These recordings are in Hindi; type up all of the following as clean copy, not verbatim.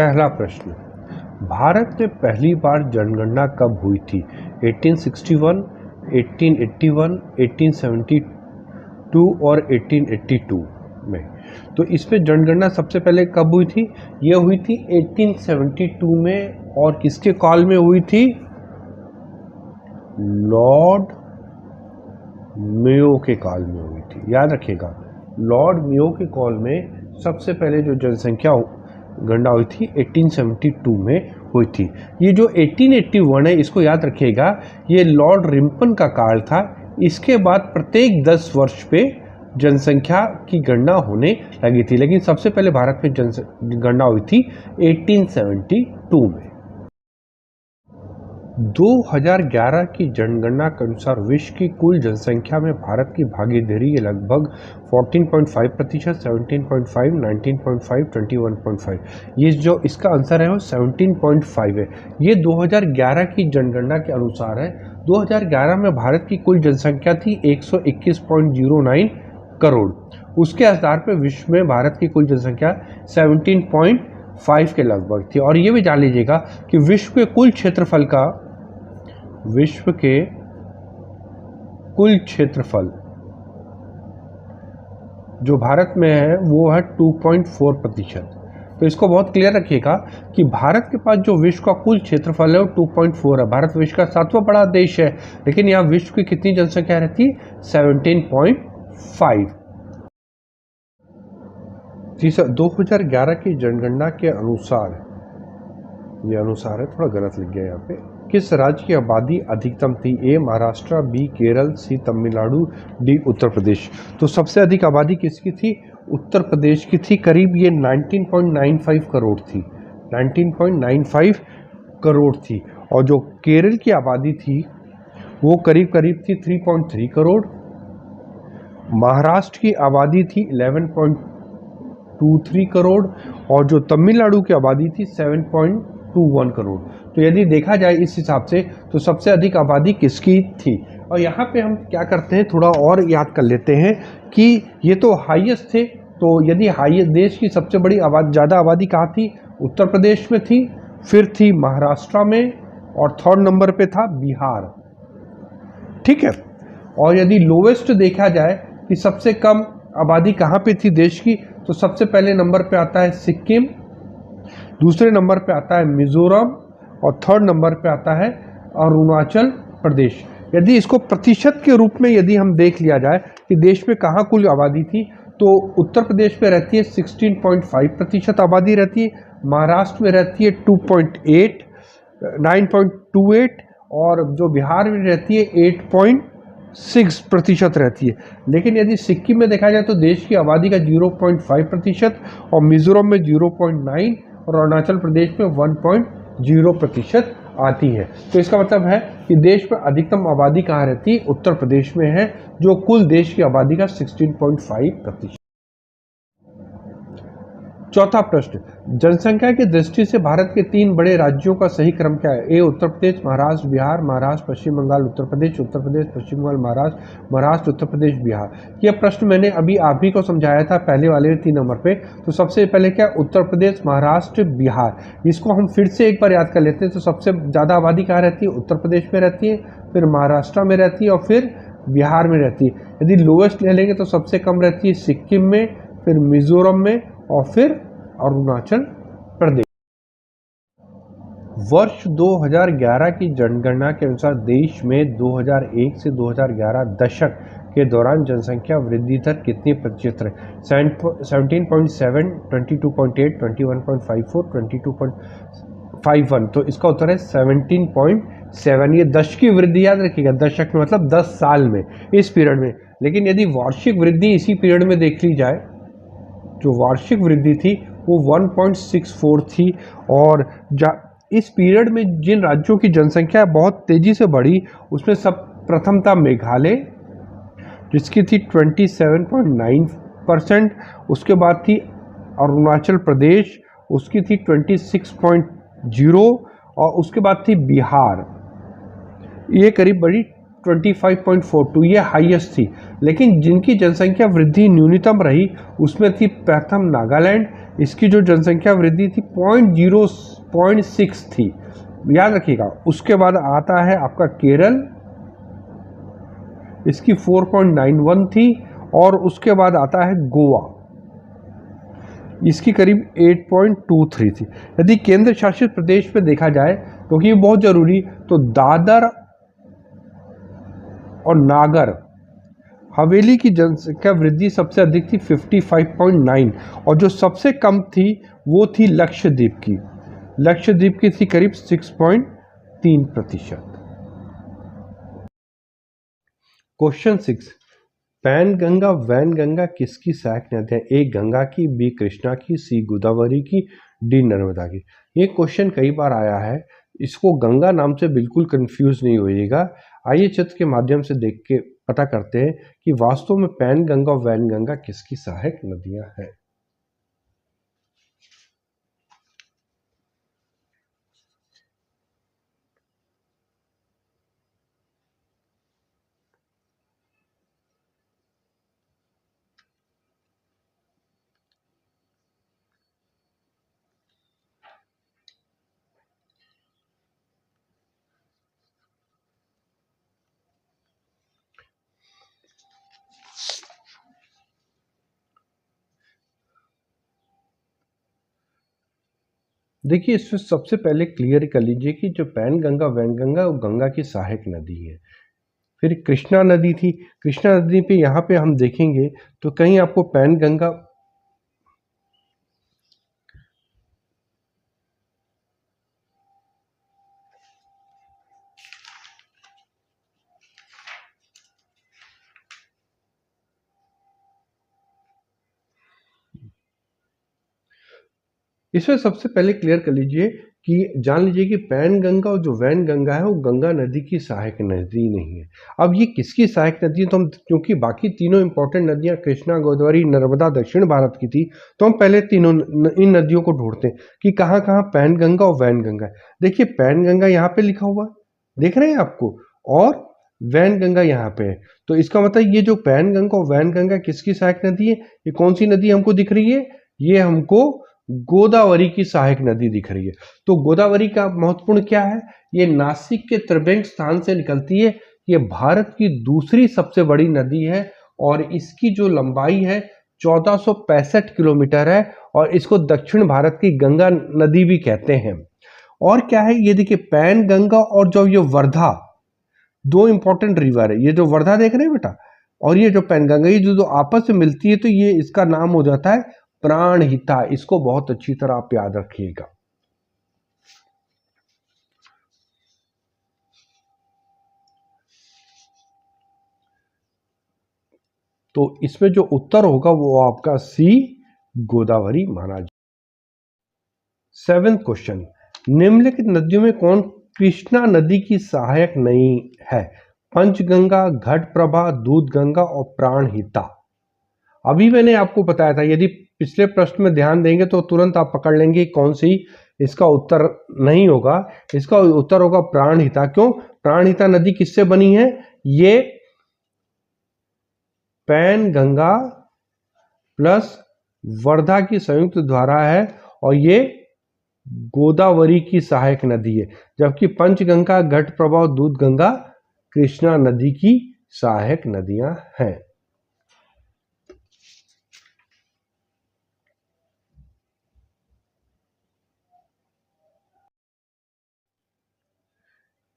पहला प्रश्न, भारत में पहली बार जनगणना कब हुई थी? 1861, 1881, 1872 और 1882 में। तो इसमें जनगणना सबसे पहले कब हुई थी? यह हुई थी 1872 में। और किसके काल में हुई थी? लॉर्ड मेयो के काल में हुई थी। याद रखिएगा, लॉर्ड मेयो के काल में सबसे पहले जो जनसंख्या गणना हुई थी 1872 में हुई थी। ये जो 1881 है, इसको याद रखिएगा, ये लॉर्ड रिम्पन का काल था। इसके बाद प्रत्येक 10 वर्ष पे जनसंख्या की गणना होने लगी थी, लेकिन सबसे पहले भारत में गणना हुई थी 1872 में। 2011 की जनगणना के अनुसार विश्व की कुल जनसंख्या में भारत की भागीदारी लगभग 14.5%, 17.5, 19.5, 21.5। ये जो इसका आंसर है वो 17.5 है। ये 2011 की जनगणना के अनुसार है। 2011 में भारत की कुल जनसंख्या थी 121.09 करोड़। उसके आधार पर विश्व में भारत की कुल जनसंख्या 17.5 के लगभग थी। और ये भी जान लीजिएगा कि विश्व के कुल क्षेत्रफल जो भारत में है वो है 2.4%। तो इसको बहुत क्लियर रखिएगा कि भारत के पास जो विश्व का कुल क्षेत्रफल है वो 2.4 है। भारत विश्व का 7वां बड़ा देश है, लेकिन यहाँ विश्व की कितनी जनसंख्या रहती है? 17.5। 2011 की जनगणना के अनुसार, ये अनुसार है, थोड़ा गलत लिख गया यहाँ पे। किस राज्य की आबादी अधिकतम थी? ए महाराष्ट्र, बी केरल, सी तमिलनाडु, डी उत्तर प्रदेश। तो सबसे अधिक आबादी किसकी थी? उत्तर प्रदेश की थी। करीब ये 19.95 करोड़ थी। 19.95 करोड़ थी। और जो केरल की आबादी थी वो करीब थी 3.3 करोड़। महाराष्ट्र की आबादी थी 11.23 करोड़। और जो तमिलनाडु की आबादी थी 7.21 करोड़। तो यदि देखा जाए इस हिसाब से तो सबसे अधिक आबादी किसकी थी? और यहाँ पे हम क्या करते हैं, थोड़ा और याद कर लेते हैं कि ये तो हाईएस्ट थे। तो यदि हाईएस्ट देश की सबसे बड़ी ज़्यादा आबादी कहाँ थी? उत्तर प्रदेश में थी, फिर थी महाराष्ट्र में, और 3rd नंबर पे था बिहार। ठीक है। और यदि लोवेस्ट देखा जाए कि सबसे कम आबादी कहाँ पे थी देश की, तो सबसे पहले नंबर पे आता है सिक्किम, दूसरे नंबर पे आता है मिजोरम, और 3rd नंबर पे आता है अरुणाचल प्रदेश। यदि इसको प्रतिशत के रूप में यदि हम देख लिया जाए कि देश में कहाँ कुल आबादी थी, तो उत्तर प्रदेश में रहती है 16.5% आबादी रहती है, महाराष्ट्र में रहती है 9.28, और जो बिहार में रहती है 8.6% रहती है। लेकिन यदि सिक्किम में देखा जाए तो देश की आबादी का 0.5%, और मिजोरम में 0.9, और अरुणाचल प्रदेश में 1.0% आती है। तो इसका मतलब है कि देश में अधिकतम आबादी कहाँ रहती है? उत्तर प्रदेश में है, जो कुल देश की आबादी का 16.5%। चौथा प्रश्न, जनसंख्या की दृष्टि से भारत के 3 बड़े राज्यों का सही क्रम क्या है? ए उत्तर प्रदेश, महाराष्ट्र, बिहार, महाराष्ट्र, पश्चिम बंगाल, उत्तर प्रदेश, पश्चिम बंगाल, महाराष्ट्र, महाराष्ट्र, उत्तर प्रदेश, बिहार। यह प्रश्न मैंने अभी आप ही को समझाया था पहले वाले 3 नंबर पे। तो सबसे पहले क्या? उत्तर प्रदेश, महाराष्ट्र, बिहार। इसको हम फिर से एक बार याद कर लेते हैं। तो सबसे ज़्यादा आबादी कहाँ रहती है? उत्तर प्रदेश में रहती है, फिर महाराष्ट्र में रहती है, और फिर बिहार में रहती है। यदि लोवेस्ट ले लेंगे तो सबसे कम रहती है सिक्किम में, फिर मिजोरम में, और फिर अरुणाचल प्रदेश। वर्ष 2011 की जनगणना के अनुसार देश में 2001 से 2011 दशक के दौरान जनसंख्या वृद्धि दर कितनी प्रतिशत रही? 17.7, 22.8, 21.54, 22.51। तो इसका उत्तर है 17.7। ये दशक की वृद्धि याद रखिएगा, दशक में मतलब 10 साल में, इस पीरियड में। लेकिन यदि वार्षिक वृद्धि इसी पीरियड में देख ली जाए, जो वार्षिक वृद्धि थी वो 1.64 थी। और इस पीरियड में जिन राज्यों की जनसंख्या बहुत तेजी से बढ़ी, उसमें सब प्रथम था मेघालय, जिसकी थी 27.9%। उसके बाद थी अरुणाचल प्रदेश, उसकी थी 26.0, और उसके बाद थी बिहार, ये करीब बढ़ी 25.42 ये हाईएस्ट थी, लेकिन जिनकी जनसंख्या वृद्धि न्यूनतम रही उसमें थी प्रथम नागालैंड, इसकी जो जनसंख्या वृद्धि थी 0.6 थी, याद रखिएगा। उसके बाद आता है आपका केरल, इसकी 4.91 थी, और उसके बाद आता है गोवा, इसकी करीब 8.23 थी। यदि केंद्र शासित प्रदेश पे देखा जाए, क्योंकि ये बहुत जरूरी, तो दादर और नागर हवेली की जनसंख्या वृद्धि सबसे अधिक थी 55.9, और जो सबसे कम थी वो थी लक्षद्वीप की। लक्षद्वीप की थी करीब 6.3%। Question 6, Penganga Wainganga किसकी सहायक नदियां? ए गंगा की, बी कृष्णा की, सी गोदावरी की, डी नर्मदा की। ये क्वेश्चन कई बार आया है, इसको गंगा नाम से बिल्कुल कंफ्यूज नहीं होइएगा। आइए चित्र के माध्यम से देख के पता करते हैं कि वास्तव में पैन गंगा और वैन गंगा किसकी सहायक नदियां हैं। देखिए, इसमें सबसे पहले क्लियर कर लीजिए कि जो पैन गंगा वैन गंगा वो गंगा की सहायक नदी है। फिर कृष्णा नदी थी, कृष्णा नदी पे यहाँ पे हम देखेंगे तो कहीं आपको पैन गंगा, इसमें सबसे पहले क्लियर कर लीजिए कि जान लीजिए कि पैन गंगा और जो वैन गंगा है वो गंगा नदी की सहायक नदी नहीं है। अब ये किसकी सहायक नदी है, तो हम क्योंकि बाकी तीनों इंपॉर्टेंट नदियां कृष्णा गोदावरी नर्मदा दक्षिण भारत की थी, तो हम पहले तीनों इन नदियों को ढूंढते हैं कि कहाँ कहाँ पैन गंगा और वैन गंगा है। देखिए पैन गंगा यहाँ पे लिखा हुआ है, देख रहे हैं आपको, और वैन गंगा यहाँ पे है। तो इसका मतलब ये जो पैन गंगा और वैन गंगा किसकी सहायक नदी है? ये कौन सी नदी हमको दिख रही है? ये हमको गोदावरी की सहायक नदी दिख रही है। तो गोदावरी का महत्वपूर्ण क्या है? ये नासिक के त्रिवेंग स्थान से निकलती है, ये भारत की दूसरी सबसे बड़ी नदी है, और इसकी जो लंबाई है 1465 किलोमीटर है, और इसको दक्षिण भारत की गंगा नदी भी कहते हैं। और क्या है, ये देखिए पैन गंगा और जो ये वर्धा, दो इंपॉर्टेंट रिवर है। ये जो वर्धा देख रहे हैं बेटा, और ये जो पैन गंगा, ये जो आपस में मिलती है, तो ये इसका नाम हो जाता है प्राणहिता। इसको बहुत अच्छी तरह आप याद रखिएगा। तो इसमें जो उत्तर होगा वो आपका सी गोदावरी माना जाए। 7th क्वेश्चन, निम्नलिखित नदियों में कौन कृष्णा नदी की सहायक नहीं है? पंचगंगा, घटप्रभा, दूधगंगा और प्राणहिता। अभी मैंने आपको बताया था, यदि पिछले प्रश्न में ध्यान देंगे तो तुरंत आप पकड़ लेंगे कौन सी इसका उत्तर नहीं होगा। इसका उत्तर होगा प्राणहिता। क्यों? प्राणहिता नदी किससे बनी है? ये पैन गंगा प्लस वर्धा की संयुक्त धारा है, और ये गोदावरी की सहायक नदी है, जबकि पंचगंगा, घटप्रभा और दूधगंगा कृष्णा नदी की सहायक नदियां हैं।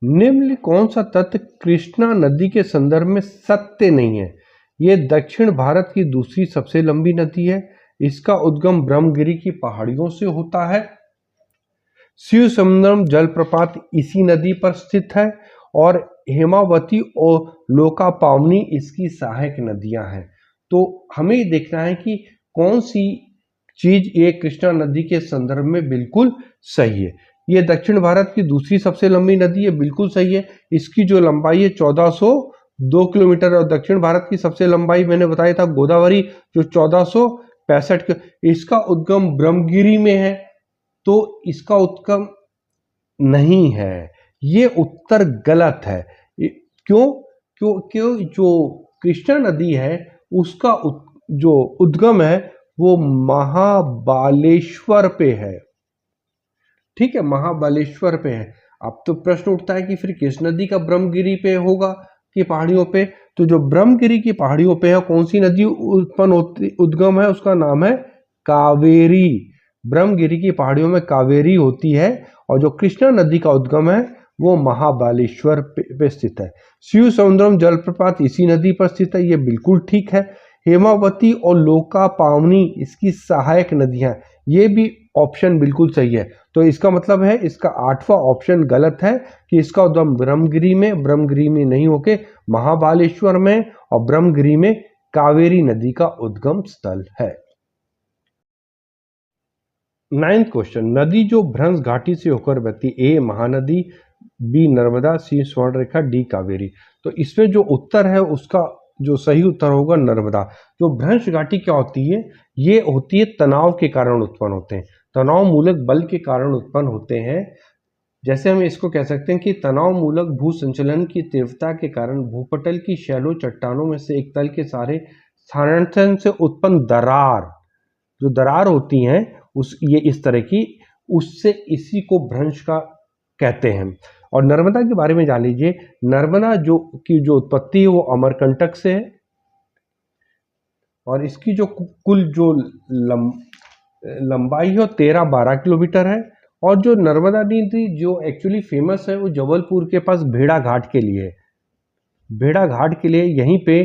निम्न कौन सा तथ्य कृष्णा नदी के संदर्भ में सत्य नहीं है? ये दक्षिण भारत की दूसरी सबसे लंबी नदी है, इसका उद्गम ब्रह्मगिरी की पहाड़ियों से होता है, शिव सुंदरम जलप्रपात इसी नदी पर स्थित है, और हेमावती और लोकापावनी इसकी सहायक नदियां हैं। तो हमें देखना है कि कौन सी चीज ये कृष्णा नदी के संदर्भ में बिल्कुल सही है। ये दक्षिण भारत की दूसरी सबसे लंबी नदी है, बिल्कुल सही है। इसकी जो लंबाई है 1402 किलोमीटर, और दक्षिण भारत की सबसे लंबाई मैंने बताया था गोदावरी जो 1465। इसका उद्गम ब्रह्मगिरी में है, तो इसका उद्गम नहीं है, ये उत्तर गलत है। क्यों? क्यों जो कृष्णा नदी है उसका जो उद्गम है वो महाबालेश्वर पे है। ठीक है, महाबालेश्वर पे है। अब तो प्रश्न उठता है कि फिर किस नदी का ब्रह्मगिरी पे होगा कि पहाड़ियों पे? तो जो ब्रह्मगिरी की पहाड़ियों पे है, कौन सी नदी उत्पन्न होती, उद्गम है, उसका नाम है कावेरी। ब्रह्मगिरी की पहाड़ियों में कावेरी होती है और जो कृष्णा नदी का उद्गम है वो महाबालेश्वर पे स्थित है। शिव समुद्रम जलप्रपात इसी नदी पर स्थित है, ये बिल्कुल ठीक है। हेमावती और लोका पावनी इसकी सहायक नदियां, ये भी ऑप्शन बिल्कुल सही है। तो इसका मतलब है इसका 8वां ऑप्शन गलत है कि इसका उद्गम ब्रह्मगिरी में नहीं होके महाबालेश्वर में और ब्रह्मगिरी में कावेरी नदी का उद्गम स्थल है। 9th क्वेश्चन, नदी जो भ्रंश घाटी से होकर बहती, ए महानदी, बी नर्मदा, सी स्वर्णरेखा, डी कावेरी। तो इसमें जो उत्तर है उसका जो सही उत्तर होगा नर्मदा। जो भ्रंश घाटी क्या होती है? ये होती है तनाव के कारण उत्पन्न होते हैं, तनाव मूलक बल के कारण उत्पन्न होते हैं। जैसे हम इसको कह सकते हैं कि तनाव मूलक भू संचलन की तीव्रता के कारण भूपटल की शैलो चट्टानों में से एक तल के सारे स्थानांतरण से उत्पन्न दरार, जो दरार होती हैं उस ये इस तरह की, उससे इसी को भ्रंश का कहते हैं। और नर्मदा के बारे में जान लीजिए, नर्मदा जो उत्पत्ति है वो अमरकंटक से है और इसकी जो कुल जो लंबाई है 13-12 किलोमीटर है। और जो नर्मदा नदी जो एक्चुअली फेमस है वो जबलपुर के पास भेड़ा घाट के लिए, भेड़ा घाट के लिए यहीं पे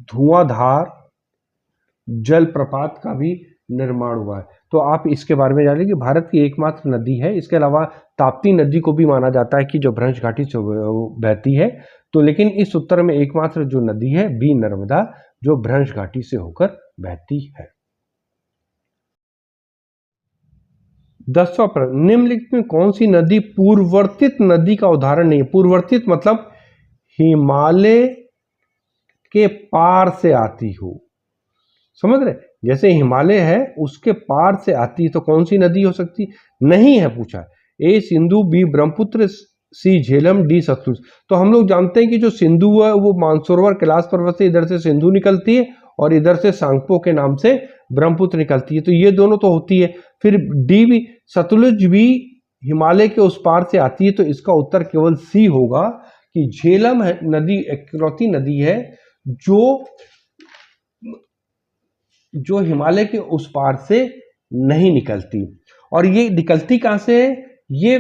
धुआंधार जलप्रपात का भी निर्माण हुआ है। तो आप इसके बारे में जानिए कि भारत की एकमात्र नदी है। इसके अलावा ताप्ती नदी को भी माना जाता है कि जो भ्रंश घाटी से बहती है। तो लेकिन इस उत्तर में एकमात्र जो नदी है बी नर्मदा, जो भ्रंश घाटी से होकर बहती है। 10वां प्रश्न, निम्नलिखित में कौन सी नदी पूर्ववर्तित नदी का उदाहरण नहीं है? पूर्ववर्तित मतलब हिमालय के पार से आती हो, समझ रहे? जैसे हिमालय है उसके पार से आती है, तो कौन सी नदी हो सकती? नहीं है पूछा। ए सिंधु, बी ब्रह्मपुत्र, सी झेलम, डी सतलुज। तो हम लोग जानते हैं कि जो सिंधु है वो मानसरोवर कैलाश पर्वत से इधर से सिंधु निकलती है और इधर से सांगपो के नाम से ब्रह्मपुत्र निकलती है, तो ये दोनों तो होती है। फिर डी भी, सतलुज भी हिमालय के उस पार से आती है, तो इसका उत्तर केवल सी होगा कि झेलम है नदी इकलौती नदी है जो हिमालय के उस पार से नहीं निकलती। और ये निकलती कहां से है? ये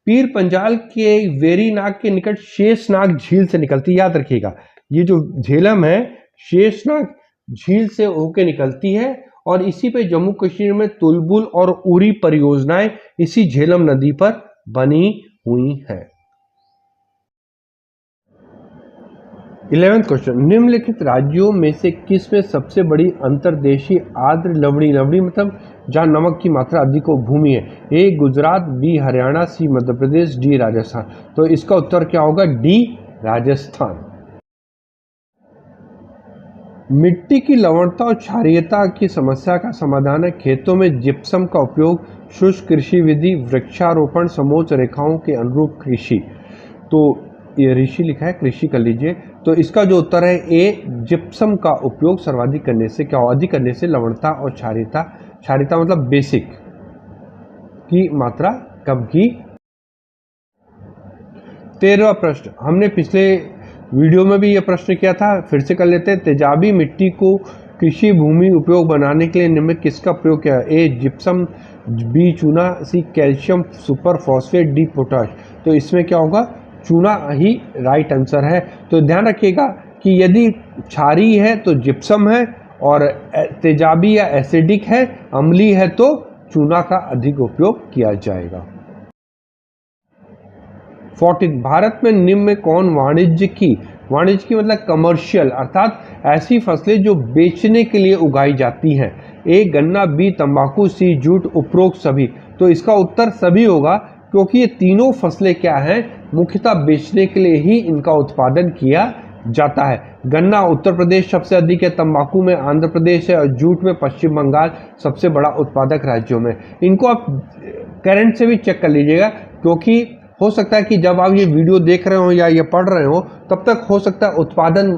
पीर पंजाल के वेरीनाग के निकट शेषनाग झील से निकलती। याद रखिएगा, ये जो झेलम है शेषनाग झील से होकर निकलती है और इसी पे जम्मू कश्मीर में तुलबुल और उरी परियोजनाएं इसी झेलम नदी पर बनी हुई है। 11th क्वेश्चन, निम्नलिखित राज्यों में से किस में सबसे बड़ी अंतर्देशीय आर्द्र लवणी मतलब जहां नमक की मात्रा अधिक हो भूमि है? ए गुजरात, बी हरियाणा, सी मध्य प्रदेश, डी राजस्थान। तो इसका उत्तर क्या होगा? डी राजस्थान। मिट्टी की लवणता और क्षारीयता की समस्या का समाधान है खेतों में जिप्सम का उपयोग, शुष्क कृषि विधि, वृक्षारोपण, समोच्च रेखाओं के अनुरूप कृषि। तो ये ऋषि लिखा है, कृषि कर लीजिए। तो इसका जो उत्तर है ए जिप्सम का उपयोग सर्वाधिक करने से क्या हो? अधिक करने से लवणता और क्षारीयता मतलब बेसिक की मात्रा कम की। 13वां प्रश्न, हमने पिछले वीडियो में भी यह प्रश्न किया था, फिर से कर लेते हैं। तेजाबी मिट्टी को कृषि भूमि उपयोग बनाने के लिए निम्न किसका प्रयोग किया? ए जिप्सम, बी चूना, c calcium super phosphate, d potash. तो इसमें क्या होगा? चूना ही राइट आंसर है। तो ध्यान रखिएगा कि यदि क्षारीय है तो जिप्सम है और तेजाबी या एसिडिक है, अम्लीय है तो चूना का अधिक उपयोग किया जाएगा। 14, भारत में निम्न में कौन वाणिज्य की मतलब कमर्शियल अर्थात ऐसी फसलें जो बेचने के लिए उगाई जाती हैं? ए गन्ना, बी तंबाकू, सी जूट, उपरोक्त सभी। तो इसका उत्तर सभी होगा क्योंकि ये तीनों फसलें क्या हैं? मुख्यतः बेचने के लिए ही इनका उत्पादन किया जाता है। गन्ना उत्तर प्रदेश सबसे अधिक है, तंबाकू में आंध्र प्रदेश है और जूट में पश्चिम बंगाल सबसे बड़ा उत्पादक राज्यों में। इनको आप करंट से भी चेक कर लीजिएगा क्योंकि हो सकता है कि जब आप ये वीडियो देख रहे हो या ये पढ़ रहे हो तब तक हो सकता है उत्पादन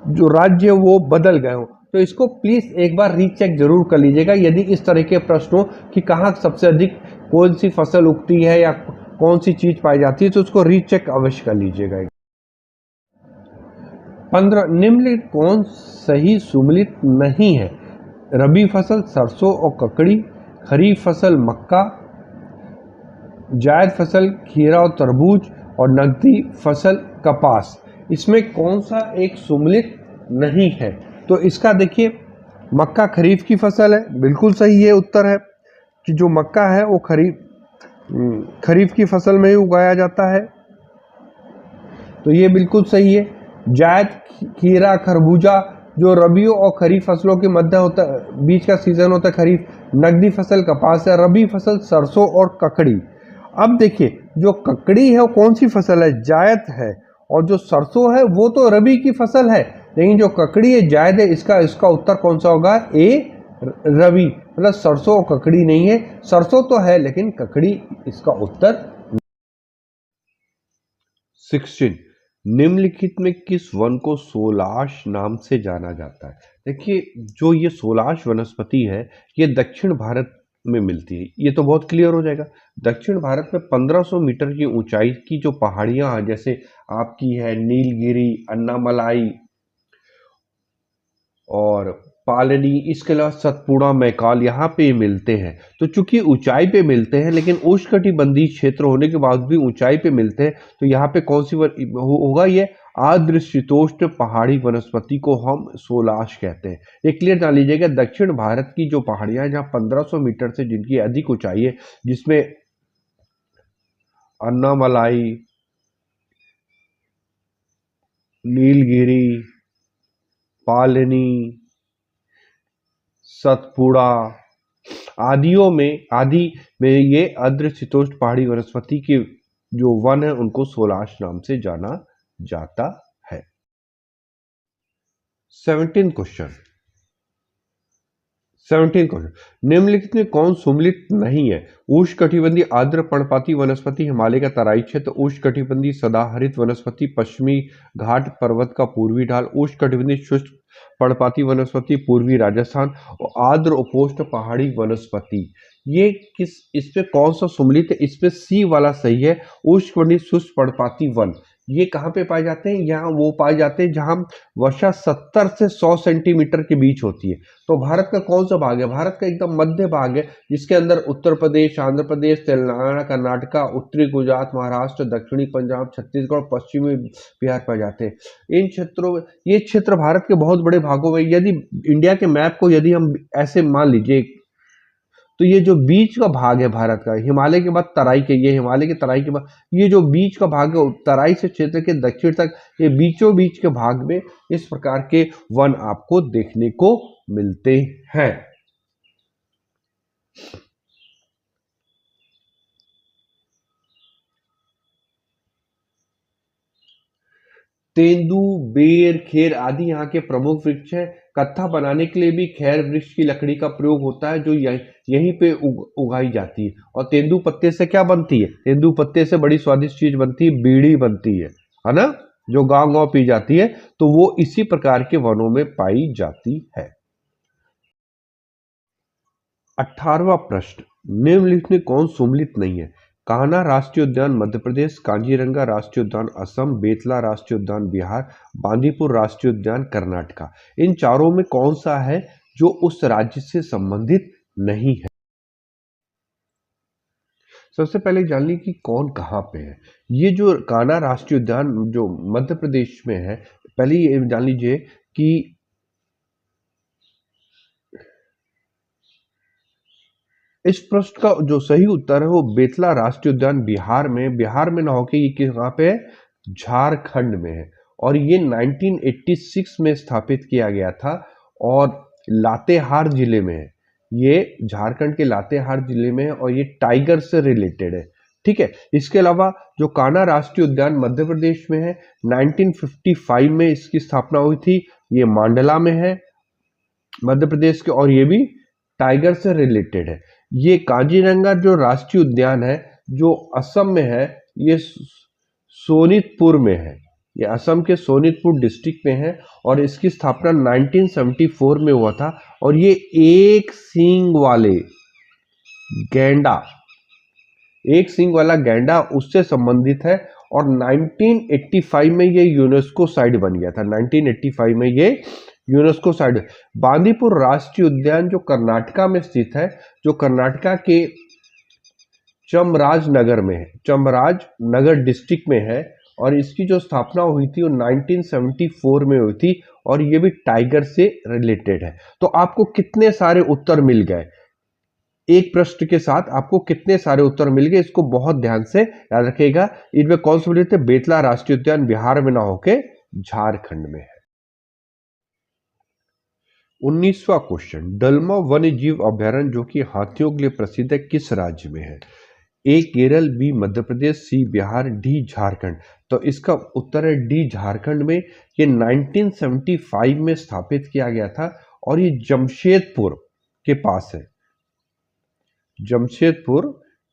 जो राज्य वो बदल गए हो, तो इसको प्लीज एक बार रीचेक जरूर कर लीजिएगा। यदि इस तरह के प्रश्न हो कि कहाँ सबसे अधिक कौन सी फसल उगती है या कौन सी चीज पाई जाती है, तो उसको रीचेक अवश्य कर लीजिएगा। 15 निम्नलिखित कौन सही सुमेलित नहीं है? रबी फसल सरसों और ककड़ी, खरीफ फसल मक्का, जायद फसल खीरा और तरबूज, और नकदी फसल कपास। इसमें कौन सा एक सुमेलित नहीं है? तो इसका देखिए, मक्का खरीफ की फसल है, बिल्कुल सही है उत्तर है कि जो मक्का है वो खरीफ की फसल में ही उगाया जाता है, तो ये बिल्कुल सही है। जायद खीरा खरबूजा जो रबियों और खरीफ फसलों के मध्य होता है, बीच का सीजन होता है खरीफ। नकदी फसल कपास है, रबी फसल सरसों और ककड़ी। अब देखिए, जो ककड़ी है वो कौन सी फसल है? जायद है। और जो सरसों है वो तो रबी की फसल है, लेकिन जो ककड़ी है जायद है। इसका उत्तर कौन सा होगा? ए रबी, मतलब सरसों और ककड़ी नहीं है, सरसों तो है लेकिन ककड़ी इसका उत्तर। 16 निम्नलिखित में किस वन को सोलाश नाम से जाना जाता है? देखिए, जो ये सोलाश वनस्पति है ये दक्षिण भारत में मिलती है, ये तो बहुत क्लियर हो जाएगा। दक्षिण भारत में 1500 मीटर की ऊंचाई की जो पहाड़ियां हैं, जैसे आपकी है नीलगिरी, अन्नामलाई और पालनी, इसके अलावा सतपुड़ा, मैकाल, यहाँ पे मिलते हैं। तो चूंकि ऊंचाई पे मिलते हैं, लेकिन उष्णकटिबंधीय क्षेत्र होने के बाद भी ऊंचाई पे मिलते हैं, तो यहाँ पे कौन सी होगा? ये आर्द्र शीतोष्ण पहाड़ी वनस्पति को हम सोलाश कहते हैं। ये क्लियर जान लीजिएगा, दक्षिण भारत की जो पहाड़ियां हैं जहाँ 1500 मीटर से जिनकी अधिक ऊंचाई है, जिसमें अन्नामलाई, नीलगिरी, पालनी, सतपुड़ा आदि में ये आर्द्र शीतोष्ण पहाड़ी वनस्पति के जो वन है उनको सोलाश नाम से जाना जाता है। 17 क्वेश्चन निम्नलिखित में कौन सुमेलित नहीं है? उष्णकटिबंधीय आर्द्र पर्णपाती वनस्पति हिमालय का तराई क्षेत्र, उष्णकटिबंधीय सदाहरित वनस्पति पश्चिमी घाट पर्वत का पूर्वी ढाल, उष्णकटिबंधीय शुष्क पर्णपाती वनस्पति पूर्वी राजस्थान, और आर्द्र उपोष्ण पहाड़ी वनस्पति। ये इस पे कौन सा सुमेलित है? इस पे सी वाला सही है, उष्णकटिबंधीय शुष्क पर्णपाती वन। ये कहाँ पे पाए जाते हैं? यहाँ वो पाए जाते हैं जहां वर्षा 70 से 100 सेंटीमीटर के बीच होती है। तो भारत का कौन सा भाग है? भारत का एकदम मध्य भाग है, जिसके अंदर उत्तर प्रदेश, आंध्र प्रदेश, तेलंगाना, कर्नाटका, उत्तरी गुजरात, महाराष्ट्र, दक्षिणी पंजाब, छत्तीसगढ़, पश्चिमी बिहार पाए जाते हैं। इन क्षेत्रों में, ये क्षेत्र भारत के बहुत बड़े भागों में, यदि इंडिया के मैप को यदि हम ऐसे मान लीजिए, तो ये जो बीच का भाग है भारत का, हिमालय के बाद तराई के, ये हिमालय के तराई के बाद ये जो बीच का भाग है, तराई से क्षेत्र के दक्षिण तक, ये बीचों बीच के भाग में इस प्रकार के वन आपको देखने को मिलते हैं। तेंदू, बेर, खेर आदि यहाँ के प्रमुख वृक्ष हैं। कत्था बनाने के लिए भी खैर वृक्ष की लकड़ी का प्रयोग होता है, जो यहीं पे उगाई जाती है। और तेंदू पत्ते से क्या बनती है? तेंदू पत्ते से बड़ी स्वादिष्ट चीज बनती है, बीड़ी बनती है ना, जो गांव गांव पी जाती है। तो वो इसी प्रकार के वनों में पाई जाती है। 18वां प्रश्न, निम्नलिखित में कौन सुमेलित नहीं है? कान्हा राष्ट्रीय उद्यान मध्य प्रदेश, कांजीरंगा राष्ट्रीय उद्यान असम, बेतला राष्ट्रीय उद्यान बिहार, बांदीपुर राष्ट्रीय उद्यान कर्नाटका। इन चारों में कौन सा है जो उस राज्य से संबंधित नहीं है? सबसे पहले जान ली कि कौन कहाँ पे है। ये जो कान्हा राष्ट्रीय उद्यान जो मध्य प्रदेश में है, पहले ये जान लीजिए कि इस प्रश्न का जो सही उत्तर है वो बेतला राष्ट्रीय उद्यान बिहार में ना होके ये कहाँ पे है? झारखंड में है। और ये 1986 में स्थापित किया गया था और लातेहार जिले में है। ये झारखंड के लातेहार जिले में है और ये टाइगर से रिलेटेड है। ठीक है, इसके अलावा जो कान्हा राष्ट्रीय उद्यान मध्य प्रदेश में है, 1955 में इसकी स्थापना हुई थी। ये मांडला में है मध्य प्रदेश के, और ये भी टाइगर से रिलेटेड है। ये काजीरंगा जो राष्ट्रीय उद्यान है जो असम में है, ये सोनितपुर में है। ये असम के सोनितपुर डिस्ट्रिक्ट में है और इसकी स्थापना 1974 में हुआ था। और ये एक सींग वाले गैंडा, एक सींग वाला गैंडा उससे संबंधित है। और 1985 में ये यूनेस्को साइट बन गया था। 1985 में ये यूनेस्को साइट। बांदीपुर राष्ट्रीय उद्यान जो कर्नाटका में स्थित है, जो कर्नाटका के चामराजनगर में है, चामराजनगर डिस्ट्रिक्ट में है। और इसकी जो स्थापना हुई थी वो 1974 में हुई थी। और ये भी टाइगर से रिलेटेड है। तो आपको कितने सारे उत्तर मिल गए, एक प्रश्न के साथ आपको कितने सारे उत्तर मिल गए, इसको बहुत ध्यान से याद रखिएगा। इनमें कौन से थे? बेतला राष्ट्रीय उद्यान बिहार में ना होके झारखंड में है। 19वां क्वेश्चन, दलमा वन्य जीव अभ्यारण्य जो कि हाथियों के लिए प्रसिद्ध है, किस राज्य में है? ए केरल, बी मध्य प्रदेश, सी बिहार, डी झारखंड। तो इसका उत्तर है डी झारखंड में। ये 1975 में स्थापित किया गया था और ये जमशेदपुर के पास है, जमशेदपुर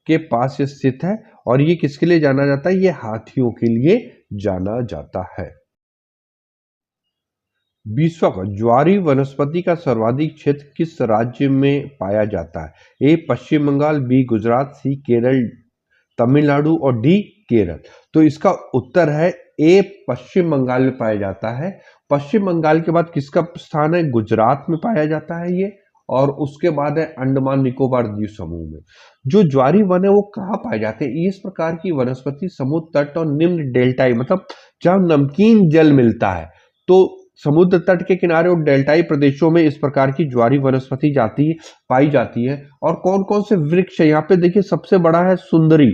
के पास स्थित है। और ये किसके लिए जाना जाता है? ये हाथियों के लिए जाना जाता है। 20वां का, ज्वारी वनस्पति का सर्वाधिक क्षेत्र किस राज्य में पाया जाता है? ए पश्चिम बंगाल, बी गुजरात, सी केरल, तमिलनाडु और डी केरल। तो इसका उत्तर है ए पश्चिम बंगाल में पाया जाता है। पश्चिम बंगाल के बाद किसका स्थान है? गुजरात में पाया जाता है ये। और उसके बाद है अंडमान निकोबार द्वीप समूह में। जो ज्वारी वन है वो कहाँ पाए जाते हैं? इस प्रकार की वनस्पति समुद्र तट और निम्न डेल्टाई, मतलब जहां नमकीन जल मिलता है, तो समुद्र तट के किनारे और डेल्टाई प्रदेशों में इस प्रकार की ज्वारी वनस्पति पाई जाती है। और कौन कौन से वृक्ष है यहाँ पे देखिए, सबसे बड़ा है सुंदरी,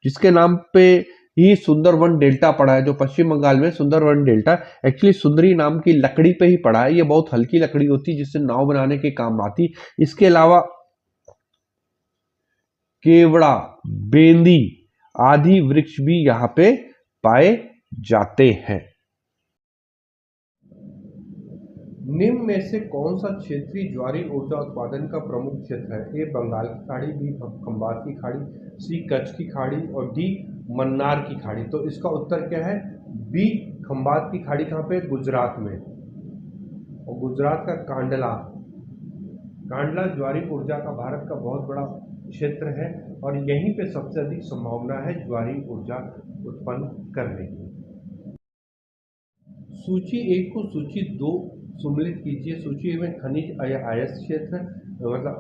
जिसके नाम पे ही सुंदरवन डेल्टा पड़ा है। जो पश्चिम बंगाल में सुंदरवन डेल्टा एक्चुअली सुंदरी नाम की लकड़ी पे ही पड़ा है। ये बहुत हल्की लकड़ी होती है जिससे नाव बनाने के काम आती। इसके अलावा केवड़ा, बेंदी आदि वृक्ष भी यहाँ पे पाए जाते हैं। निम्न में से कौन सा क्षेत्रीय ज्वारी ऊर्जा उत्पादन का प्रमुख क्षेत्र है? ए बंगाल की खाड़ी, बी खंबात की खाड़ी, सी कच्छ की खाड़ी और डी मन्नार की खाड़ी। तो इसका उत्तर क्या है? बी खंबात की खाड़ी। कहाँ पे? गुजरात में। और गुजरात का कांडला ज्वारी ऊर्जा का भारत का बहुत बड़ा क्षेत्र है और यहीं पे सबसे अधिक संभावना है ज्वारी ऊर्जा उत्पन्न करने की। सूची 1 को सूची 2 सम्मिलित कीजिए। सूची में खनिज अयस्क क्षेत्र मतलब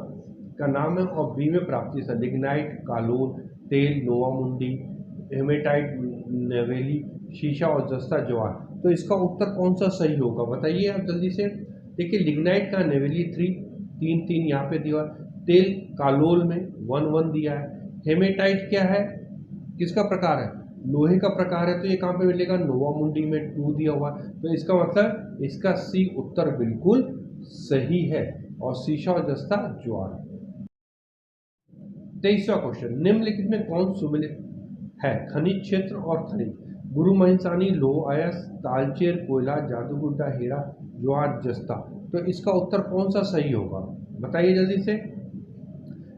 का नाम है और बी में प्राप्ति से लिग्नाइट, कालोल, तेल, नोवामुंडी, हेमेटाइट, नेवेली, शीशा और जस्ता ज्वार। तो इसका उत्तर कौन सा सही होगा बताइए आप जल्दी से। देखिए लिग्नाइट का नेवेली 3 यहाँ पे दिया, तेल कालोल में 1 दिया है। हेमेटाइट क्या है, किसका प्रकार है? लोहे का प्रकार है। तो ये कहाँ पे मिलेगा? नोवामुंडी में 2 दिया हुआ। तो इसका मतलब इसका सी उत्तर बिल्कुल सही है और शीशा और जस्ता ज्वार। 23वां क्वेश्चन, निम्नलिखित में कौन सुमेलित है? खनिज क्षेत्र और खनिज। गुरु महिंसानी, लोह अयस्क, तालचेर, कोयला, जादूगुड्डा, हीरा, ज्वार, जस्ता। तो इसका उत्तर कौन सा सही होगा बताइए जल्दी से।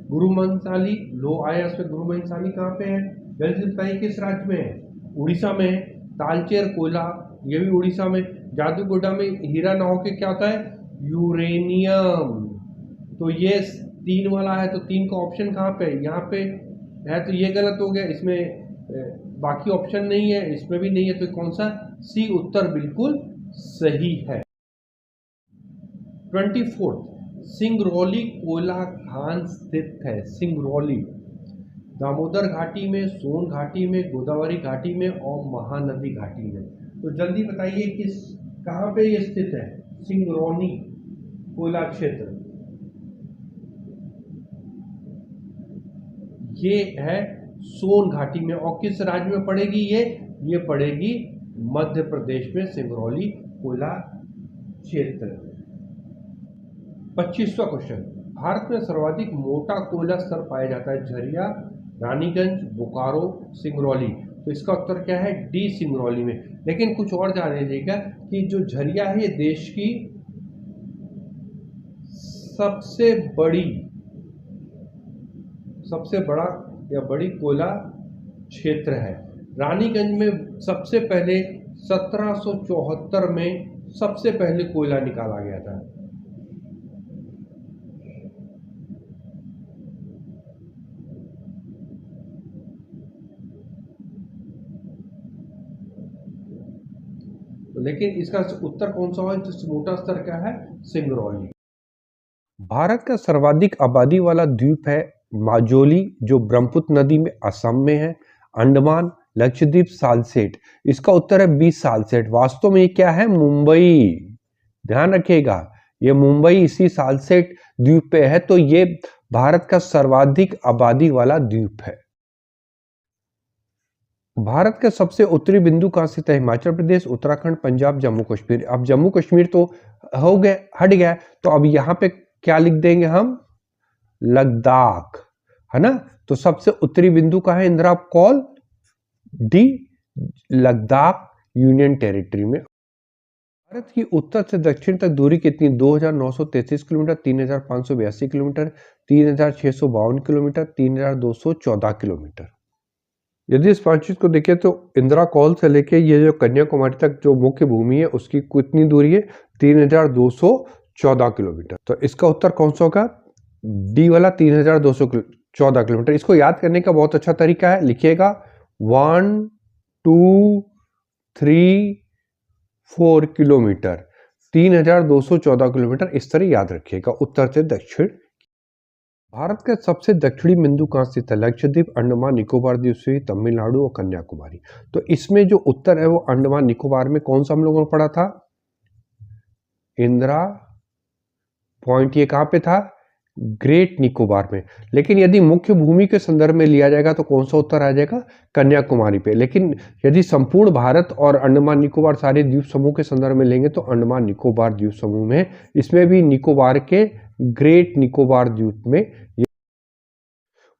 गुरु महिंसानी, लोह अयस्क में गुरु महिंसानी कहाँ पे है? जल्दी से बताइए किस राज्य में है? उड़ीसा में है। तालचेर कोयला ये भी उड़ीसा में। जादूगोड़ा में हीरा ना होके क्या होता है? यूरेनियम। तो ये 3 वाला है तो 3 का ऑप्शन कहाँ पे है? यहाँ पे है तो ये गलत हो गया। इसमें बाकी ऑप्शन नहीं है, इसमें भी नहीं है। तो कौन सा? सी उत्तर बिल्कुल सही है। 24, सिंगरौली कोयला खान स्थित है। सिंगरौली दामोदर घाटी में, सोन घाटी में, गोदावरी घाटी में और महानदी घाटी में। तो जल्दी बताइए किस कहाँ पे ये स्थित है? सिंगरौली कोयला क्षेत्र ये है सोन घाटी में। और किस राज्य में पड़ेगी ये पड़ेगी मध्य प्रदेश में, सिंगरौली कोयला क्षेत्र। 25वां क्वेश्चन, भारत में सर्वाधिक मोटा कोयला स्तर पाया जाता है? झरिया, रानीगंज, बोकारो, सिंगरौली। तो इसका उत्तर क्या है? डी सिंगरौली में। लेकिन कुछ और जान लीजिएगा कि जो झरिया है ये देश की सबसे बड़ा या बड़ी कोयला क्षेत्र है। रानीगंज में सबसे पहले 1774 में सबसे पहले कोयला निकाला गया था। लेकिन इसका उत्तर कौन सा है? जो मोटा स्तर का है, सिंगरौली। भारत का सर्वाधिक आबादी वाला द्वीप है माजुली, जो ब्रह्मपुत्र नदी में असम में है। अंडमान, लक्षद्वीप, सालसेट। इसका उत्तर है 20 सालसेट। वास्तव में ये क्या है? मुंबई। ध्यान रखिएगा, ये मुंबई इसी सालसेट द्वीप पे है। तो ये भारत का सर्वाधिक आबादी वाला द्वीप है। भारत का सबसे उत्तरी बिंदु कहां स्थित है? हिमाचल प्रदेश, उत्तराखंड, पंजाब, जम्मू कश्मीर। अब जम्मू कश्मीर तो हो गए, हट गया, तो अब यहां पे क्या लिख देंगे हम? लद्दाख, है ना। तो सबसे उत्तरी बिंदु कहां है? Indira call D, Ladakh union territory में। भारत की उत्तर से दक्षिण तक दूरी कितनी? 2933 किलोमीटर, 3582 किलोमीटर, 3652 किलोमीटर, 3214 किलोमीटर। यदि इस मानचित्र को देखें तो इंदिरा कॉल से लेके ये जो कन्याकुमारी तक जो मुख्य भूमि है उसकी कितनी दूरी है? 3214 किलोमीटर। तो इसका उत्तर कौन सा होगा? डी वाला 3214 किलोमीटर। इसको याद करने का बहुत अच्छा तरीका है, लिखिएगा 1 2 3 4 किलोमीटर, 3214 किलोमीटर, इस तरह याद रखिएगा उत्तर से दक्षिण। भारत का सबसे दक्षिणी बिंदु कहाँ स्थित है? लक्षद्वीप, अंडमान निकोबार द्वीप समूह, तमिलनाडु और कन्याकुमारी। तो इसमें जो उत्तर है वो अंडमान निकोबार में कौन सा हम लोगों ने पढ़ा था? इंदिरा पॉइंट। ये कहाँ पे था? ग्रेट निकोबार में। लेकिन यदि मुख्य भूमि के संदर्भ में लिया जाएगा तो कौन सा उत्तर आ जाएगा? कन्याकुमारी पे। लेकिन यदि संपूर्ण भारत और अंडमान निकोबार सारे द्वीप समूह के संदर्भ में लेंगे तो अंडमान निकोबार द्वीप समूह में, इसमें भी निकोबार के ग्रेट निकोबार द्वीप में।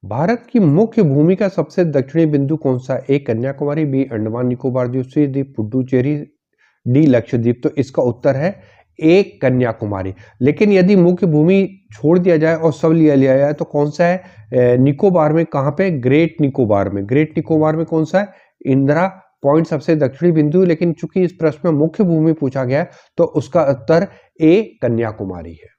भारत की मुख्य भूमि का सबसे दक्षिणी बिंदु कौन सा? ए कन्याकुमारी, बी अंडमान निकोबार द्वीप, सी दी पुडुचेरी, डी लक्षद्वीप। तो इसका उत्तर है ए कन्याकुमारी। लेकिन यदि मुख्य भूमि छोड़ दिया जाए और सब लिया जाए तो कौन सा है? निकोबार में। कहां पे? ग्रेट निकोबार में। ग्रेट निकोबार में कौन सा है? इंदिरा पॉइंट सबसे दक्षिणी बिंदु। लेकिन चूंकि इस प्रश्न में मुख्य भूमि पूछा गया तो उसका उत्तर ए कन्याकुमारी है।